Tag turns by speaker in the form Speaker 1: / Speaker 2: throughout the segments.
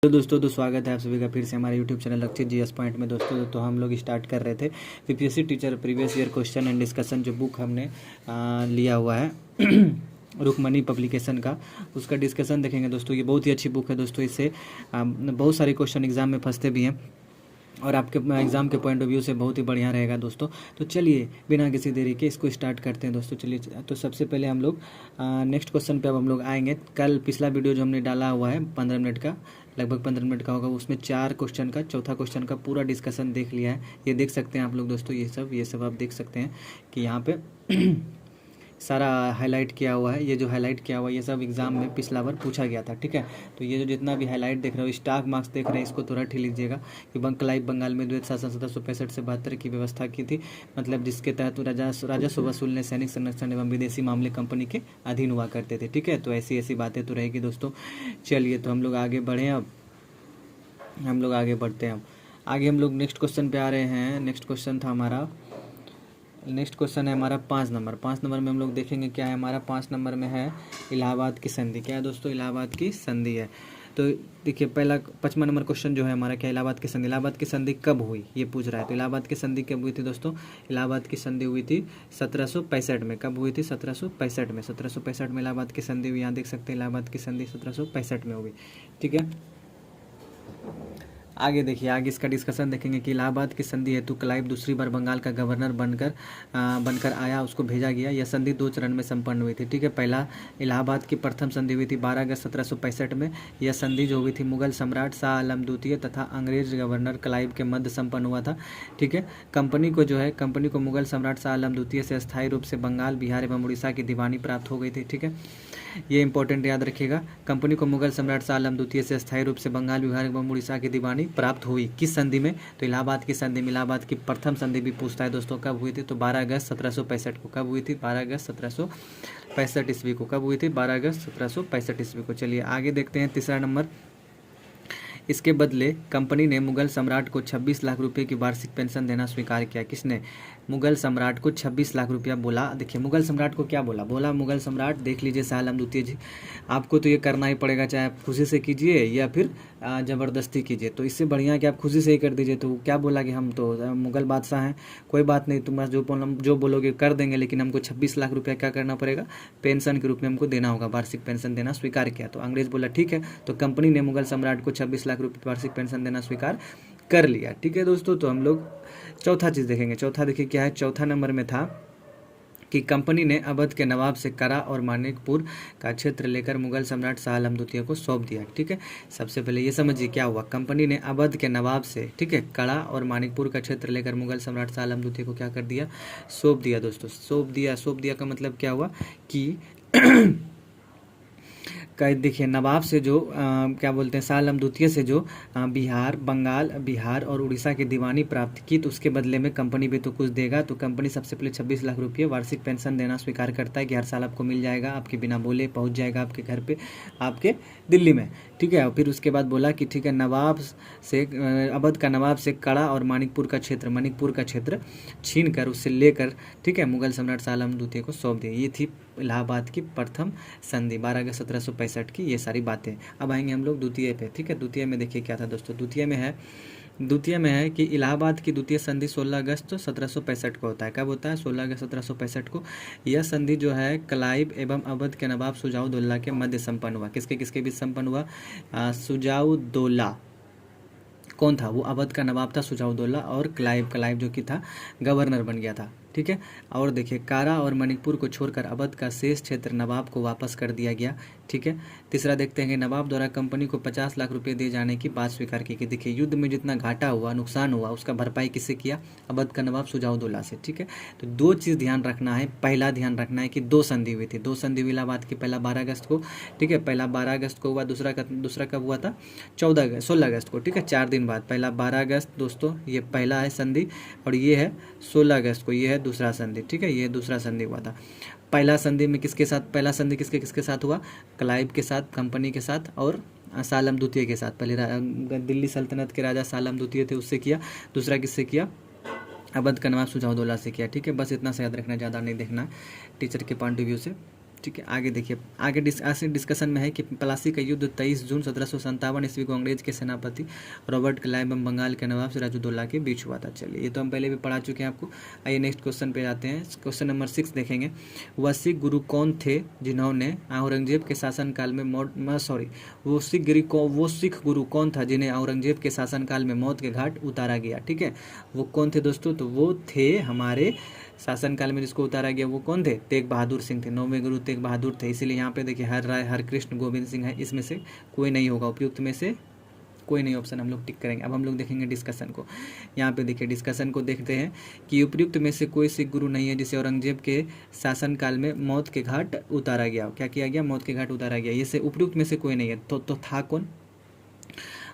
Speaker 1: तो दोस्तों स्वागत है आप सभी का फिर से हमारे यूट्यूब चैनल लक्षित जीएस पॉइंट में। दोस्तों तो हम लोग स्टार्ट कर रहे थे PPSC teacher previous year question and discussion, जो बुक हमने लिया हुआ है रुकमणी पब्लिकेशन का, उसका डिस्कशन देखेंगे दोस्तों। ये बहुत ही अच्छी बुक है दोस्तों, इससे बहुत सारे क्वेश्चन एग्जाम में फंसते भी हैं और आपके एग्ज़ाम के पॉइंट ऑफ व्यू से बहुत ही बढ़िया रहेगा दोस्तों। तो चलिए बिना किसी देरी के इसको स्टार्ट करते हैं दोस्तों। चलिए तो सबसे पहले हम लोग नेक्स्ट क्वेश्चन पे अब हम लोग आएंगे। कल पिछला वीडियो जो हमने डाला हुआ है 15 मिनट का, लगभग 15 मिनट का होगा, उसमें 4 क्वेश्चन का चौथा क्वेश्चन का पूरा डिस्कशन देख लिया है। ये देख सकते हैं आप लोग दोस्तों, ये सब आप देख सकते हैं कि यहाँ पे सारा हाईलाइट किया हुआ है। ये जो हाईलाइट किया हुआ है ये सब एग्जाम में पिछला बार पूछा गया था, ठीक है। तो ये जो जितना भी हाईलाइट देख रहे हो, स्टाफ मार्क्स देख रहे हैं, इसको तो रट ही लीजिएगा कि क्लाइव बंगाल में द्वैत शासन 1765 से 72 की व्यवस्था की थी, मतलब जिसके तहत राजस्व वसूलने सैनिक संरक्षण एवं विदेशी मामले कंपनी के अधीन हुआ करते थे, ठीक है। तो ऐसी ऐसी बातें तो रहेगी दोस्तों। चलिए तो हम लोग आगे बढ़े, अब हम लोग आगे बढ़ते हैं। अब आगे हम लोग नेक्स्ट क्वेश्चन पे आ रहे हैं। नेक्स्ट क्वेश्चन है हमारा 5 नंबर। 5 नंबर में हम लोग देखेंगे क्या है हमारा। 5 नंबर में है इलाहाबाद की संधि। क्या है दोस्तों? इलाहाबाद की संधि है। तो देखिए पहला 55 नंबर क्वेश्चन जो है हमारा, क्या इलाहाबाद की संधि। इलाहाबाद की संधि कब हुई ये पूछ रहा है। तो इलाहाबाद की संधि कब हुई थी दोस्तों? इलाहाबाद की संधि हुई थी 1765 में। कब हुई थी? 1765 में। 1765 में इलाहाबाद की संधि हुई। यहाँ देख सकते हैं इलाहाबाद की संधि 1765 में हुई, ठीक है। आगे देखिए, आगे इसका डिस्कशन देखेंगे कि इलाहाबाद की संधि हेतु क्लाइव दूसरी बार बंगाल का गवर्नर बनकर आया, उसको भेजा गया। यह संधि 2 चरण में संपन्न हुई थी, ठीक है। पहला इलाहाबाद की प्रथम संधि हुई थी 12 अगस्त 1765 में। यह संधि जो हुई थी मुगल सम्राट शाह आलम द्वितीय तथा अंग्रेज गवर्नर क्लाइव के मध्य संपन्न हुआ था, ठीक है। कंपनी को मुगल सम्राट शाह आलम द्वितीय से अस्थायी रूप से बंगाल, बिहार एवं उड़ीसा की दीवानी प्राप्त हो गई थी, ठीक है। ये इंपॉर्टेंट याद रखिएगा। कंपनी को मुगल सम्राट शाह आलम द्वितीय से अस्थायी रूप से बंगाल, बिहार एवं उड़ीसा की दीवानी प्राप्त हुई। किस संधि में? तो इलाहाबाद की संधि में। इलाहाबाद की प्रथम संधि भी पूछता है दोस्तों, कब हुई थी? तो 12 अगस्त 1765 को। कब हुई थी? 12 अगस्त 1765 ईस्वी को। कब हुई थी? 12 अगस्त 1765 ईस्वी को। चलिए आगे देखते हैं तीसरा नंबर। इसके बदले कंपनी ने मुगल सम्राट को 26 लाख रुपए की वार्षिक पेंशन देना स्वीकार किया। किसने? मुगल सम्राट को 26 लाख रुपया बोला। देखिए मुगल सम्राट को क्या बोला मुगल सम्राट, देख लीजिए शाह आलम द्वितीय जी, आपको तो ये करना ही पड़ेगा, चाहे आप खुशी से कीजिए या फिर ज़बरदस्ती कीजिए। तो इससे बढ़िया कि आप खुशी से ही कर दीजिए। तो क्या बोला कि हम तो मुगल बादशाह हैं, कोई बात नहीं, तुम जो बोलोगे कर देंगे, लेकिन हमको 26 लाख रुपया क्या करना पड़ेगा? पेंशन के रूप में हमको देना होगा, वार्षिक पेंशन देना स्वीकार किया। तो अंग्रेज बोला ठीक है। तो कंपनी ने मुगल सम्राट को 26 लाख रुपये वार्षिक पेंशन देना स्वीकार कर लिया, ठीक है दोस्तों। तो हम लोग चौथा चीज़ देखेंगे। चौथा देखिए क्या है। चौथा नंबर में था कि कंपनी ने अवध के नवाब से करा और मानिकपुर का क्षेत्र लेकर मुगल सम्राट शाह आलम द्वितीय को सौंप दिया, ठीक है। सबसे पहले ये समझिए क्या हुआ। कंपनी ने अवध के नवाब से, ठीक है, कड़ा और मानिकपुर का क्षेत्र लेकर मुगल सम्राट शाह आलम द्वितीय को क्या कर दिया? सौंप दिया दोस्तों। सौंप दिया का मतलब क्या हुआ कि देखिए नवाब से जो क्या बोलते हैं, शाह आलम द्वितीय से जो बिहार और उड़ीसा की दीवानी प्राप्त की, तो उसके बदले में कंपनी भी तो कुछ देगा। तो कंपनी सबसे पहले 26 लाख रुपये वार्षिक पेंशन देना स्वीकार करता है कि हर साल आपको मिल जाएगा, आपके बिना बोले पहुंच जाएगा आपके घर पे, आपके दिल्ली में, ठीक है। और फिर उसके बाद बोला कि ठीक है, अवध का नवाब से कड़ा और मणिकपुर का क्षेत्र छीन कर, उससे लेकर, ठीक है, मुगल सम्राट शाह आलम द्वितीय को सौंप दिया। ये थी इलाहाबाद की प्रथम संधि 12 अगस्त 1765 की, ये सारी बातें। अब आएंगे हम लोग द्वितीय पे, ठीक है। द्वितीय में देखिए क्या था दोस्तों। द्वितीय में है कि इलाहाबाद की द्वितीय संधि 16 अगस्त 1765 को होता है। कब होता है? 16 अगस्त 1765 को। यह संधि जो है क्लाइव एवं अवध के नवाब सुजाउद्दौला के मध्य संपन्न हुआ। किसके किसके बीच संपन्न हुआ? सुजाउद्दौला कौन था? वो अवध का नवाब था सुजाउद्दौला, और क्लाइव जो कि था गवर्नर बन गया था, ठीक है। और देखिए कारा और मणिपुर को छोड़कर अवध का शेष क्षेत्र नवाब को वापस कर दिया गया, ठीक है। तीसरा देखते हैं कि नवाब द्वारा कंपनी को 50 लाख रुपए दिए जाने की बात स्वीकार की। देखिए युद्ध में जितना घाटा हुआ, नुकसान हुआ, उसका भरपाई किससे किया? अवध का नवाब सुजाउद्दौला से, ठीक है। तो 2 चीज़ ध्यान रखना है। पहला ध्यान रखना है कि 2 संधि हुई थी। 2 संधि हुई इलाहाबाद की। पहला 12 अगस्त को, ठीक है, पहला 12 अगस्त को हुआ। दूसरा कब हुआ था? 16 अगस्त को, ठीक है, 4 दिन बाद। पहला 12 अगस्त दोस्तों, ये पहला है संधि, और ये है 16 अगस्त को, ये है दूसरा संधि, ठीक है। ये दूसरा संधि हुआ था। पहला संधि में किसके साथ? पहला संधि किसके साथ हुआ? क्लाइव के साथ, कंपनी के साथ, और शाह आलम द्वितीय के साथ। पहले दिल्ली सल्तनत के राजा शाह आलम द्वितीय थे, उससे किया। दूसरा किससे किया? अवध का नवाब सुजाउद्दौला से किया, ठीक है। बस इतना से याद रखना, ज़्यादा नहीं देखना टीचर के पॉइंट ऑफ व्यू से। ठीक है। आगे देखिए, आगे डिस्कशन में है कि प्लासी का युद्ध 23 जून 1757 ईस्वी को अंग्रेज के सेनापति रॉबर्ट क्लाइव एवं बंगाल के नवाब सिराजुद्दौला के बीच हुआ था। चलिए, ये तो हम पहले भी पढ़ा चुके हैं आपको। आइए नेक्स्ट क्वेश्चन पे जाते हैं। क्वेश्चन नंबर 6 देखेंगे। वह सिख गुरु कौन थे जिन्होंने औरंगजेब के शासनकाल में वो सिख गुरु कौन था जिन्हें औरंगजेब के शासनकाल में मौत के घाट उतारा गया। ठीक है, वो कौन थे दोस्तों? तो वो थे हमारे शासनकाल में जिसको उतारा गया वो कौन थे? तेग बहादुर सिंह थे। 9वें गुरु तेग बहादुर थे। इसीलिए यहाँ पे देखिए हर राय, हर कृष्ण, गोविंद सिंह है, इसमें से कोई नहीं होगा, उपयुक्त में से कोई नहीं ऑप्शन हम लोग टिक करेंगे। अब हम लोग देखेंगे डिस्कशन को। यहाँ पे देखिए डिस्कशन को देखते हैं कि उपयुक्त में से कोई सिख गुरु नहीं है जिसे औरंगजेब के शासनकाल में मौत के घाट उतारा गया। क्या किया गया? मौत के घाट उतारा गया। ये से उपयुक्त में से कोई नहीं है। तो था कौन?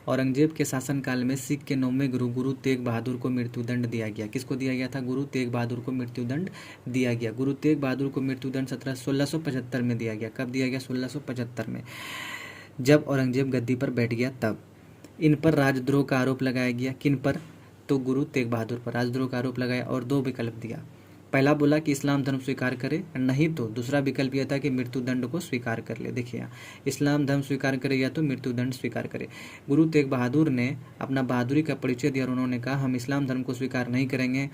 Speaker 1: औरंगजेब के शासनकाल में सिख के 9वें गुरु तेग बहादुर को मृत्युदंड दिया गया। किसको दिया गया था? गुरु तेग बहादुर को मृत्युदंड दिया गया। गुरु तेग बहादुर को मृत्युदंड 1675 में दिया गया। कब दिया गया? 1675 में, जब औरंगजेब गद्दी पर बैठ गया तब। इन पर राजद्रोह का आरोप लगाया गया। किन पर? तो गुरु तेग बहादुर पर राजद्रोह का आरोप लगाया और 2 विकल्प दिया। पहला बोला कि इस्लाम धर्म स्वीकार करे, नहीं तो दूसरा विकल्प यह था कि मृत्युदंड को स्वीकार कर ले। देखिए यहाँ, इस्लाम धर्म स्वीकार करे या तो मृत्युदंड स्वीकार करे। गुरु तेग बहादुर ने अपना बहादुरी का परिचय दिया और उन्होंने कहा हम इस्लाम धर्म को स्वीकार नहीं करेंगे,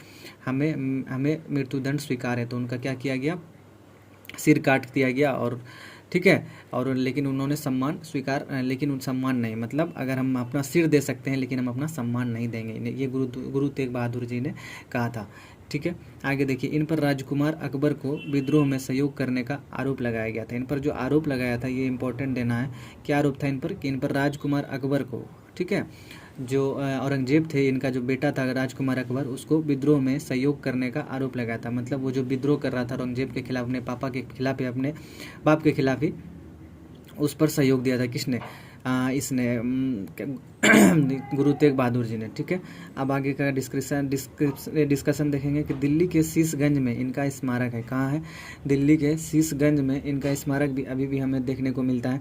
Speaker 1: हमें मृत्युदंड स्वीकार है। तो उनका क्या किया गया? सिर काट दिया गया। और ठीक है, और लेकिन उन्होंने सम्मान स्वीकार, लेकिन उन सम्मान नहीं, मतलब अगर हम अपना सिर दे सकते हैं लेकिन हम अपना सम्मान नहीं देंगे, ये गुरु तेग बहादुर जी ने कहा था। ठीक है, आगे देखिए। इन पर राजकुमार अकबर को विद्रोह में सहयोग करने का आरोप लगाया गया था। इन पर जो आरोप लगाया था ये इंपॉर्टेंट देना है। क्या आरोप था इन पर? कि इन पर राजकुमार अकबर को, ठीक है, जो औरंगजेब थे, इनका जो बेटा था राजकुमार अकबर, उसको विद्रोह में सहयोग करने का आरोप लगाया था। मतलब वो जो विद्रोह कर रहा था औरंगजेब के खिलाफ, अपने पापा के खिलाफ या अपने बाप के खिलाफ ही, उस पर सहयोग दिया था। किसने? इसने गुरु तेग बहादुर जी ने। ठीक है, अब आगे का डिस्कशन देखेंगे कि दिल्ली के शीशगंज में इनका स्मारक है। कहाँ है? दिल्ली के शीशगंज में इनका स्मारक भी अभी भी हमें देखने को मिलता है।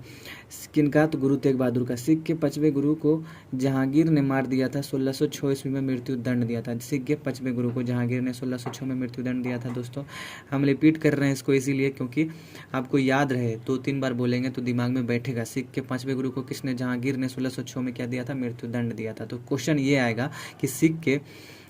Speaker 1: किनका? तो गुरु तेग बहादुर का। सिख के 5वें गुरु को जहांगीर ने मार दिया था। 1606 ईस्वी में मृत्यु दंड दिया था। सिख के 5वें गुरु को जहांगीर ने 1606 में मृत्यु दंड दिया था। दोस्तों हम रिपीट कर रहे हैं इसको इसीलिए क्योंकि आपको याद रहे, 2-3 बार बोलेंगे तो दिमाग में बैठेगा। सिख के 5वें गुरु को किसने? जहांगीर ने 1606 में क्या दिया था? मृत्युदंड दिया था। तो क्वेश्चन ये आएगा कि सिख के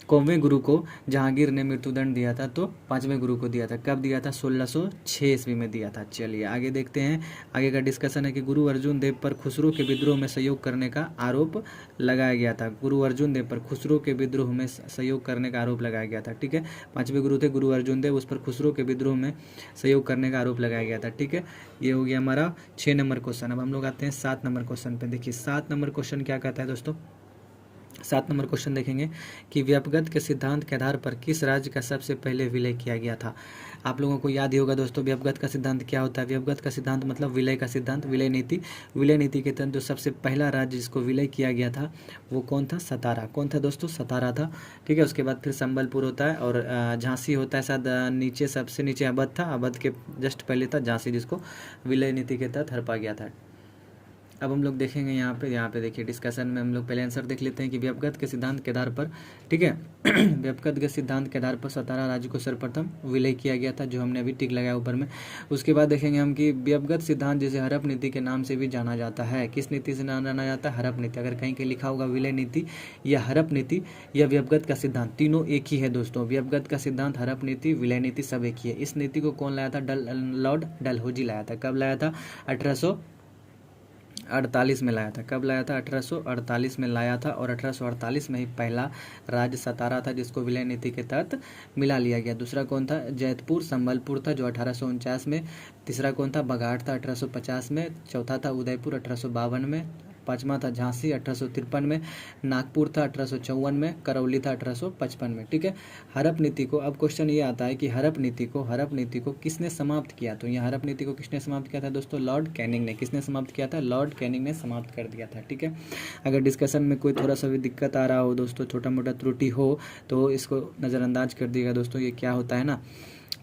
Speaker 1: कौवें गुरु को जहांगीर ने मृत्युदंड दिया था, तो 5वें गुरु को दिया था। कब दिया था? 1606 ईस्वी में दिया था। चलिए आगे देखते हैं। आगे का डिस्कशन है कि गुरु अर्जुन देव पर खुसरो के विद्रोह में सहयोग करने का आरोप लगाया गया था। गुरु अर्जुन देव पर खुसरो के विद्रोह में सहयोग करने का आरोप लगाया गया था। ठीक है, 5वें गुरु थे गुरु अर्जुन देव, उस पर खुसरो के विद्रोह में सहयोग करने का आरोप लगाया गया था। ठीक है, ये हो गया हमारा 6 नंबर क्वेश्चन। अब हम लोग आते हैं 7 नंबर क्वेश्चन पे। देखिए 7 नंबर क्वेश्चन क्या कहता है दोस्तों? 7 नंबर क्वेश्चन देखेंगे कि व्यपगत के सिद्धांत के आधार पर किस राज्य का सबसे पहले विलय किया गया था। आप लोगों को याद ही होगा दोस्तों, व्यपगत का सिद्धांत क्या होता है? व्यपगत का सिद्धांत मतलब विलय का सिद्धांत, विलय नीति। विलय नीति के तहत जो सबसे पहला राज्य जिसको विलय किया गया था वो कौन था? सतारा। कौन था दोस्तों? सतारा था। ठीक है, उसके बाद फिर संबलपुर होता है और झांसी होता है। शायद नीचे, सबसे नीचे अवध था, अवध के जस्ट पहले था झांसी, जिसको विलय नीति के तहत हड़पा गया था। अब हम लोग देखेंगे यहाँ पे देखिए डिस्कशन में हम लोग पहले आंसर देख लेते हैं कि व्यपगत के सिद्धांत के आधार पर, ठीक है, व्यपगत के सिद्धांत के आधार पर सतारा राज्य को सर्वप्रथम विलय किया गया था, जो हमने अभी टिक लगाया ऊपर में। उसके बाद देखेंगे हम कि व्यपगत सिद्धांत जिसे हड़प नीति के नाम से भी जाना जाता है। किस नीति से जाना जाता है? हड़प नीति। अगर कहीं लिखा होगा विलय नीति या हड़प नीति या व्यपगत का सिद्धांत, तीनों एक ही है दोस्तों। व्यपगत का सिद्धांत, हड़प नीति, विलय नीति सब एक ही है। इस नीति को कौन लाया था? लॉर्ड डलहौजी लाया था। कब लाया था? 1848 में लाया था। कब लाया था? 1848 में लाया था और 1848 में ही पहला राज्य सतारा था जिसको विलय नीति के तहत मिला लिया गया। दूसरा कौन था? जैतपुर संबलपुर था जो 1849 में। तीसरा कौन था? बघाट था 1850 में। चौथा था उदयपुर 1852 में। पांचवा था झांसी 1853 में। नागपुर था 1854 में। करौली था 1855 में। ठीक है, हड़प नीति को, अब क्वेश्चन ये आता है कि हड़प नीति को किसने समाप्त किया? तो यह हड़प नीति को किसने समाप्त किया था दोस्तों? लॉर्ड कैनिंग ने। किसने समाप्त किया था? लॉर्ड कैनिंग ने समाप्त कर दिया था। ठीक है, अगर डिस्कशन में कोई थोड़ा सा भी दिक्कत आ रहा हो दोस्तों, छोटा मोटा त्रुटि हो तो इसको नज़रअंदाज कर दिएगा दोस्तों। ये क्या होता है ना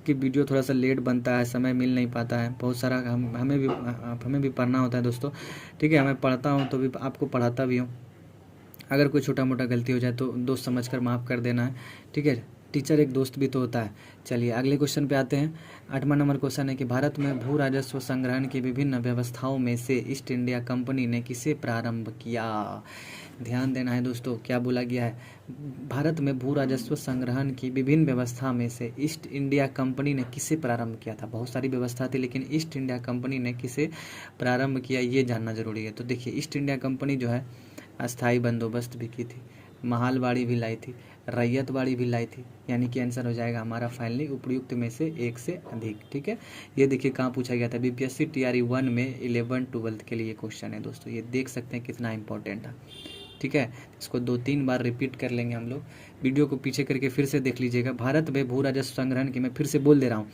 Speaker 1: कि वीडियो थोड़ा सा लेट बनता है, समय मिल नहीं पाता है, बहुत सारा हमें भी पढ़ना होता है दोस्तों। ठीक है, मैं पढ़ता हूँ तो भी आपको पढ़ाता भी हूँ। अगर कोई छोटा मोटा गलती हो जाए तो दोस्त समझकर माफ़ कर देना है। ठीक है, टीचर एक दोस्त भी तो होता है। चलिए अगले क्वेश्चन पे आते हैं। 8वां नंबर क्वेश्चन है कि भारत में भू राजस्व संग्रहण की विभिन्न व्यवस्थाओं में से ईस्ट इंडिया कंपनी ने किसे प्रारंभ किया। ध्यान देना है दोस्तों, क्या बोला गया है, भारत में भू राजस्व संग्रहण की विभिन्न व्यवस्था में से ईस्ट इंडिया कंपनी ने किसे प्रारंभ किया था। बहुत सारी व्यवस्था थी लेकिन ईस्ट इंडिया कंपनी ने किसे प्रारंभ किया ये जानना जरूरी है। तो देखिए ईस्ट इंडिया कंपनी जो है अस्थाई बंदोबस्त भी की थी, महालवाड़ी भी लाई थी, रैयतवाड़ी भी लाई थी, यानी कि आंसर हो जाएगा हमारा फाइनली उपयुक्त में से एक से अधिक। ठीक है, ये देखिए कहाँ पूछा गया था, बीपीएससी टीआरई 1 में 11-12 के लिए क्वेश्चन है दोस्तों। ये देख सकते हैं कितना इंपॉर्टेंट है। ठीक है, इसको 2-3 बार रिपीट कर लेंगे हम लोग, वीडियो को पीछे करके फिर से देख लीजिएगा। भारत में भू राजस्व संग्रहण की, मैं फिर से बोल दे रहा हूँ,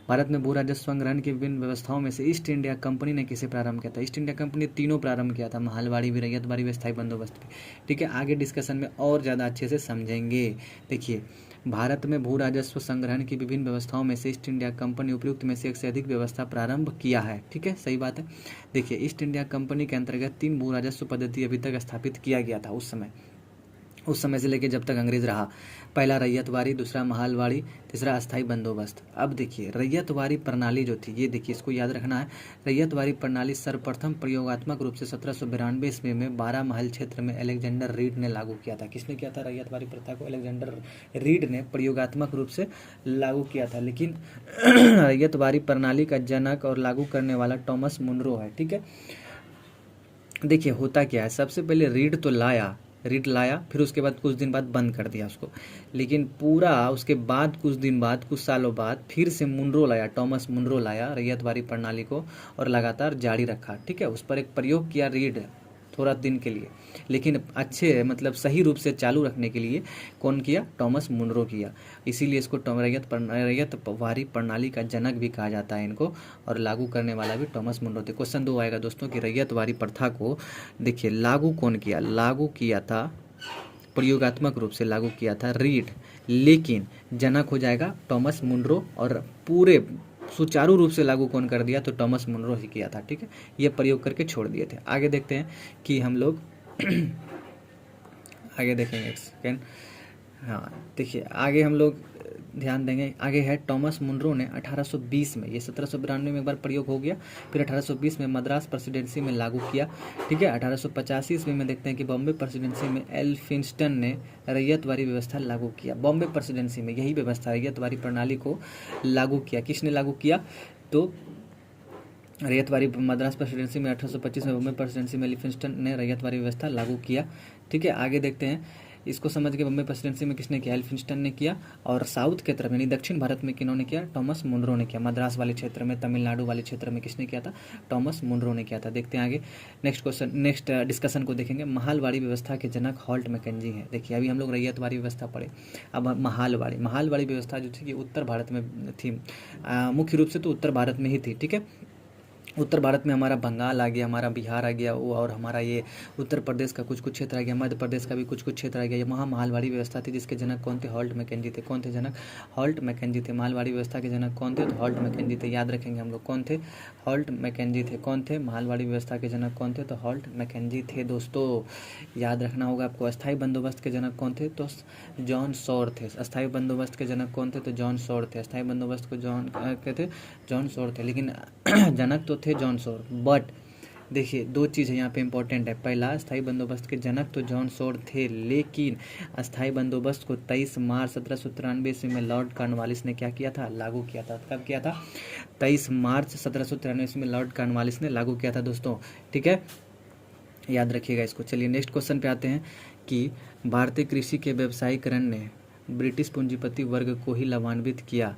Speaker 1: भारत में भू राजस्व संग्रहण की विभिन्न व्यवस्थाओं में से ईस्ट इंडिया कंपनी ने किसे प्रारंभ किया था। ईस्ट इंडिया कंपनी तीनों प्रारंभ किया था, महालवाड़ी भी, रैयतवाड़ी भी, स्थायी बंदोबस्त भी। ठीक है, आगे डिस्कशन में और ज़्यादा अच्छे से समझेंगे। देखिए भारत में भू राजस्व संग्रहण की विभिन्न व्यवस्थाओं में से ईस्ट इंडिया कंपनी उपयुक्त में से एक से अधिक व्यवस्था प्रारंभ किया है। ठीक है, सही बात है। देखिए ईस्ट इंडिया कंपनी के अंतर्गत 3 भू राजस्व पद्धति अभी तक स्थापित किया गया था उस समय से लेकर जब तक अंग्रेज रहा। पहला रैयतवाड़ी, दूसरा महालवाड़ी, तीसरा अस्थाई बंदोबस्त। अब देखिए रैयतवाड़ी प्रणाली जो थी, ये देखिए इसको याद रखना है, रैयतवाड़ी प्रणाली सर्वप्रथम प्रयोगात्मक रूप से 1792 ईस्वी में 12 महल क्षेत्र में अलेक्जेंडर रीड ने लागू किया था। किसने किया था रैयतवाड़ी प्रथा को? अलेक्जेंडर रीड ने प्रयोगात्मक रूप से लागू किया था। लेकिन रैयतवाड़ी प्रणाली का जनक और लागू करने वाला टॉमस मुनरो है। ठीक है, देखिए होता क्या है, सबसे पहले रीड लाया, फिर उसके बाद कुछ दिन बाद बंद कर दिया उसको, लेकिन पूरा उसके बाद कुछ दिन बाद, कुछ सालों बाद फिर से मुनरो लाया, टॉमस मुनरो लाया रैयतवाड़ी प्रणाली को और लगातार जारी रखा। ठीक है, उस पर एक प्रयोग किया रीड थोड़ा दिन के लिए, लेकिन अच्छे मतलब सही रूप से चालू रखने के लिए कौन किया? टॉमस मुनरो किया। इसीलिए इसको रैयतवाड़ी प्रणाली का जनक भी कहा जाता है इनको, और लागू करने वाला भी टॉमस मुनरो थे। क्वेश्चन 2 आएगा दोस्तों कि रैयतवाड़ी प्रथा को देखिए लागू कौन किया? लागू किया था, प्रयोगात्मक रूप से लागू किया था रीड, लेकिन जनक हो जाएगा टॉमस मुनरो, और पूरे सुचारू रूप से लागू कौन कर दिया? तो टॉमस मुनरो ही किया था। ठीक है, ये प्रयोग करके छोड़ दिए थे। आगे देखते हैं कि हम लोग आगे देखेंगे एक सेकेंड। हाँ देखिए आगे हम लोग ध्यान देंगे, आगे है टॉमस मुनरो ने 1820 में, ये 1792 में एक बार प्रयोग हो गया, फिर 1820 में मद्रास प्रेसिडेंसी में लागू किया। ठीक है, 1885 ईस्वी में देखते हैं कि बॉम्बे प्रेसिडेंसी में एल्फिंस्टन ने रैयतवाड़ी व्यवस्था लागू किया। बॉम्बे प्रेसिडेंसी में यही व्यवस्था, रैयतवाड़ी प्रणाली को लागू किया। किसने लागू किया? तो रैयतवाड़ी मद्रास प्रेसिडेंसी में 1825 में, बॉम्बे प्रेसिडेंसी में एल्फिंस्टन ने रैयतवाड़ी व्यवस्था लागू किया। ठीक है, आगे देखते हैं, इसको समझ के बॉम्बे प्रेसिडेंसी में किसने किया? एल्फिंस्टन ने किया, और साउथ के तरफ यानी दक्षिण भारत में किन्होंने किया? टॉमस मुनरो ने किया। मद्रास वाले क्षेत्र में, तमिलनाडु वाले क्षेत्र में किसने किया था? टॉमस मुनरो ने किया था। देखते हैं आगे नेक्स्ट डिस्कशन को देखेंगे। महालवाड़ी व्यवस्था के जनक हॉल्ट मैकेंजी है। देखिए अभी हम लोग रैयतवाड़ी व्यवस्था पढ़े, अब महालवाड़ी व्यवस्था जो थी कि उत्तर भारत में थी, मुख्य रूप से तो उत्तर भारत में ही थी। ठीक है, उत्तर भारत में हमारा बंगाल आ गया, हमारा बिहार आ गया वो, और हमारा ये उत्तर प्रदेश का कुछ कुछ क्षेत्र आ गया, मध्य प्रदेश का भी कुछ कुछ क्षेत्र आ गया। ये महालवाड़ी व्यवस्था थी जिसके जनक कौन थे? हॉल्ट मैकेंजी थे। कौन थे जनक? हॉल्ट मैकेंजी थे। महालवाड़ी व्यवस्था के जनक कौन थे? तो हॉल्ट मैकेंजी थे। याद रखेंगे हम लोग कौन थे? हॉल्ट मैकेंजी थे। कौन थे? महालवाड़ी व्यवस्था के जनक कौन थे? तो हॉल्ट मैकेंजी थे। दोस्तों याद रखना होगा आपको। अस्थायी बंदोबस्त के जनक कौन थे? तो जॉन सॉर थे। अस्थायी बंदोबस्त के जनक कौन थे? तो जॉन सॉर थे। अस्थायी बंदोबस्त को जॉन सॉर थे, लेकिन जनक तो थे जॉन सॉर, बट देखिए 2 चीज़ है यहाँ पे इंपॉर्टेंट है। पहला, अस्थायी बंदोबस्त के जनक तो जॉन सॉर थे, लेकिन अस्थायी बंदोबस्त को 23 मार्च 1793 ईस्वी में लॉर्ड कॉर्नवालिस ने क्या किया था? लागू किया था। कब किया था? 23 मार्च 1793 ईस्वी में लॉर्ड कॉर्नवालिस ने लागू किया था दोस्तों। ठीक है, याद रखिएगा इसको। चलिए नेक्स्ट क्वेश्चन पे आते हैं कि भारतीय कृषि के व्यवसायीकरण ने ब्रिटिश पूंजीपति वर्ग को ही लाभान्वित किया।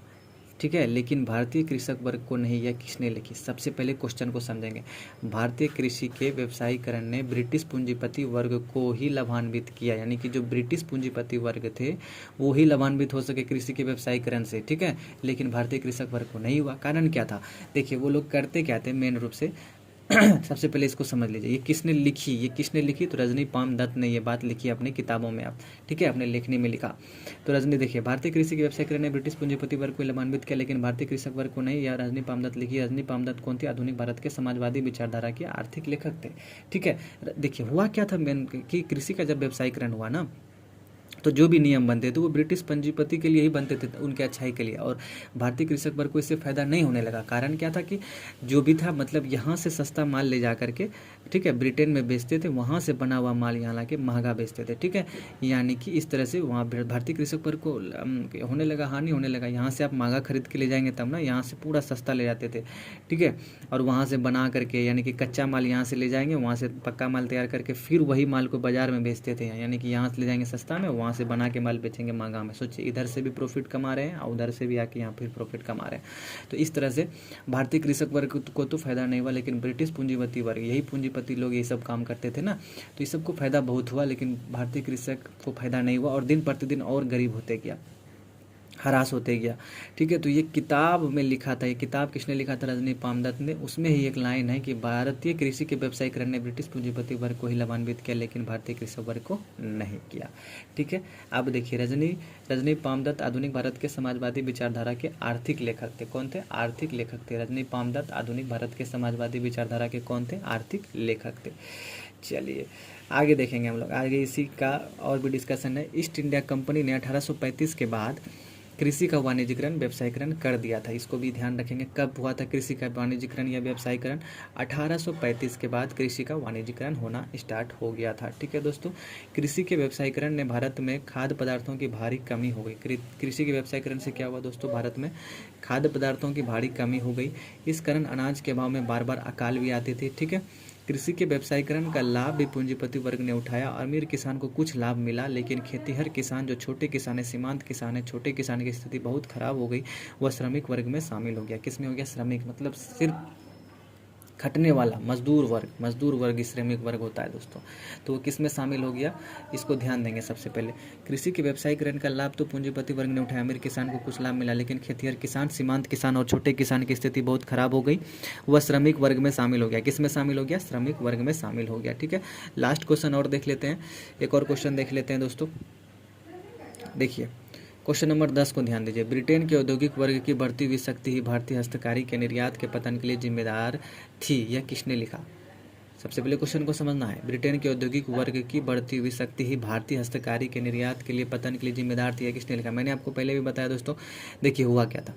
Speaker 1: ठीक है, लेकिन भारतीय कृषक वर्ग को नहीं। यह किसने लिखी? सबसे पहले क्वेश्चन को समझेंगे। भारतीय कृषि के व्यवसायीकरण ने ब्रिटिश पूंजीपति वर्ग को ही लाभान्वित किया, यानी कि जो ब्रिटिश पूंजीपति वर्ग थे वो ही लाभान्वित हो सके कृषि के व्यवसायीकरण से। ठीक है, लेकिन भारतीय कृषक वर्ग को नहीं हुआ। कारण क्या था? देखिए वो लोग करते क्या थे मेन रूप से सबसे पहले इसको समझ लीजिए, ये किसने लिखी? तो रजनी पाम दत्त ने ये बात लिखी अपनी किताबों में। आप ठीक है, अपने लेखनी में लिखा। तो रजनी देखिए, भारतीय कृषि के व्यवसायीकरण ने ब्रिटिश पूंजीपति वर्ग को लाभान्वित किया, लेकिन भारतीय कृषक वर्ग को नहीं। या रजनी पाम दत्त लिखी। रजनी पाम दत्त कौन थी? आधुनिक भारत के समाजवादी विचारधारा के आर्थिक लेखक थे। ठीक है, देखिए हुआ क्या था मेन कि कृषि का जब व्यवसायीकरण हुआ ना, तो जो भी नियम बनते थे वो ब्रिटिश पंजीपति के लिए ही बनते थे, उनके अच्छाई के लिए, और भारतीय कृषक वर्ग को इससे फ़ायदा नहीं होने लगा। कारण क्या था कि जो भी था मतलब यहाँ से सस्ता माल ले जा करके, ठीक है, ब्रिटेन में बेचते थे, वहाँ से बना हुआ माल यहाँ लाके महंगा बेचते थे, ठीक है। यानी कि इस तरह से वहाँ भारतीय कृषक वर्ग को होने लगा, हानि होने लगा। यहाँ से आप महंगा खरीद के ले जाएंगे तब ना, यहाँ से पूरा सस्ता ले जाते थे, ठीक है, और वहाँ से बना करके यानी कि कच्चा माल यहाँ से ले जाएंगे, वहाँ से पक्का माल तैयार करके फिर वही माल को बाजार में बेचते थे। यानी कि यहाँ से ले जाएंगे सस्ता में, वहाँ से बना के माल बेचेंगे महंगा में। सोचिए, इधर से भी प्रॉफिट कमा रहे हैं और उधर से भी आके यहाँ फिर प्रॉफिट कमा रहे हैं। तो इस तरह से भारतीय कृषक वर्ग को तो फायदा नहीं हुआ, लेकिन ब्रिटिश पूंजीपति वर्ग, यही पूंजीपति लोग ये सब काम करते थे ना, तो इस सबको फायदा बहुत हुआ, लेकिन भारतीय कृषक को फायदा नहीं हुआ और दिन प्रतिदिन और गरीब होते गया, हरास होते गया, ठीक है। तो ये किताब में लिखा था, ये किताब किसने लिखा था? रजनी पामदत्त ने। उसमें ही एक लाइन है कि भारतीय कृषि के व्यवसायीकरण ने ब्रिटिश पूंजीपति वर्ग को ही लाभान्वित किया, लेकिन भारतीय कृषक वर्ग को नहीं किया, ठीक है। अब देखिए, रजनी पामदत्त आधुनिक भारत के समाजवादी विचारधारा के आर्थिक लेखक थे। कौन थे? आर्थिक लेखक थे। रजनी पामदत्त आधुनिक भारत के समाजवादी विचारधारा के कौन थे? आर्थिक लेखक थे। चलिए आगे देखेंगे हम लोग, आगे इसी का और भी डिस्कशन है। ईस्ट इंडिया कंपनी ने 1835 के बाद कृषि का वाणिज्यीकरण व्यवसायीकरण कर दिया था। इसको भी ध्यान रखेंगे, कब हुआ था कृषि का वाणिज्यीकरण या व्यवसायीकरण? 1835 के बाद कृषि का वाणिज्यीकरण होना स्टार्ट हो गया था, ठीक है दोस्तों। कृषि के व्यवसायीकरण ने भारत में खाद्य पदार्थों की भारी कमी हो गई। कृषि के व्यवसायीकरण से क्या हुआ दोस्तों? भारत में खाद्य पदार्थों की भारी कमी हो गई। इस कारण अनाज के भाव में बार बार अकाल भी आते थे, ठीक है। कृषि के व्यवसायीकरण का लाभ भी पूंजीपति वर्ग ने उठाया। अमीर किसान को कुछ लाभ मिला, लेकिन खेतीहर किसान, जो छोटे किसान है, सीमांत किसान है, छोटे किसान की स्थिति बहुत खराब हो गई। वह श्रमिक वर्ग में शामिल हो गया। किसमें हो गया? श्रमिक, मतलब सिर्फ खटने वाला मजदूर वर्ग श्रमिक वर्ग होता है दोस्तों। तो वो किस में शामिल हो गया? इसको ध्यान देंगे। सबसे पहले, कृषि के व्यवसायीकरण का लाभ तो पूंजीपति वर्ग ने उठाया, अमीर किसान को कुछ लाभ मिला, लेकिन खेतिहर किसान, सीमांत किसान और छोटे किसान की स्थिति बहुत खराब हो गई। वह श्रमिक वर्ग में शामिल हो गया। किस में शामिल हो गया? श्रमिक वर्ग में शामिल हो गया, ठीक है। लास्ट क्वेश्चन और देख लेते हैं, एक और क्वेश्चन देख लेते हैं दोस्तों। देखिए क्वेश्चन नंबर 10 को ध्यान दीजिए। ब्रिटेन के औद्योगिक वर्ग की बढ़ती हुई शक्ति ही भारतीय हस्तकारी के निर्यात के पतन के लिए जिम्मेदार थी। यह किसने लिखा? सबसे पहले क्वेश्चन को समझना है। ब्रिटेन के औद्योगिक वर्ग की बढ़ती हुई शक्ति ही भारतीय हस्तकारी के निर्यात के लिए पतन के लिए जिम्मेदार थी। यह किसने लिखा? मैंने आपको पहले भी बताया दोस्तों। देखिए हुआ क्या था,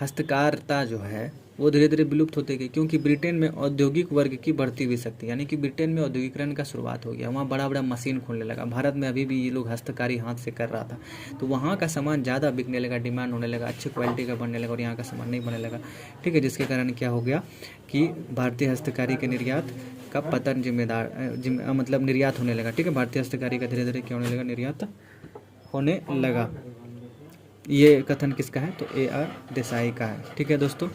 Speaker 1: हस्तकारिता जो है वो धीरे धीरे विलुप्त होते गई, क्योंकि ब्रिटेन में औद्योगिक वर्ग की बढ़ती हुई शक्ति, यानी कि ब्रिटेन में औद्योगिकरण का शुरुआत हो गया। वहाँ बड़ा बड़ा मशीन खोलने लगा। भारत में अभी भी ये लोग हस्तकारी हाथ से कर रहा था, तो वहाँ का सामान ज़्यादा बिकने लगा, डिमांड होने लगा, अच्छी क्वालिटी का बनने लगा, और यहाँ का सामान नहीं बनने लगा, ठीक है। जिसके कारण क्या हो गया कि भारतीय हस्तकारी के निर्यात का पतन मतलब निर्यात होने लगा, ठीक है। भारतीय हस्तकारी का धीरे धीरे क्या होने लगा? निर्यात होने लगा। ये कथन किसका है? तो AR देसाई का है, ठीक है दोस्तों।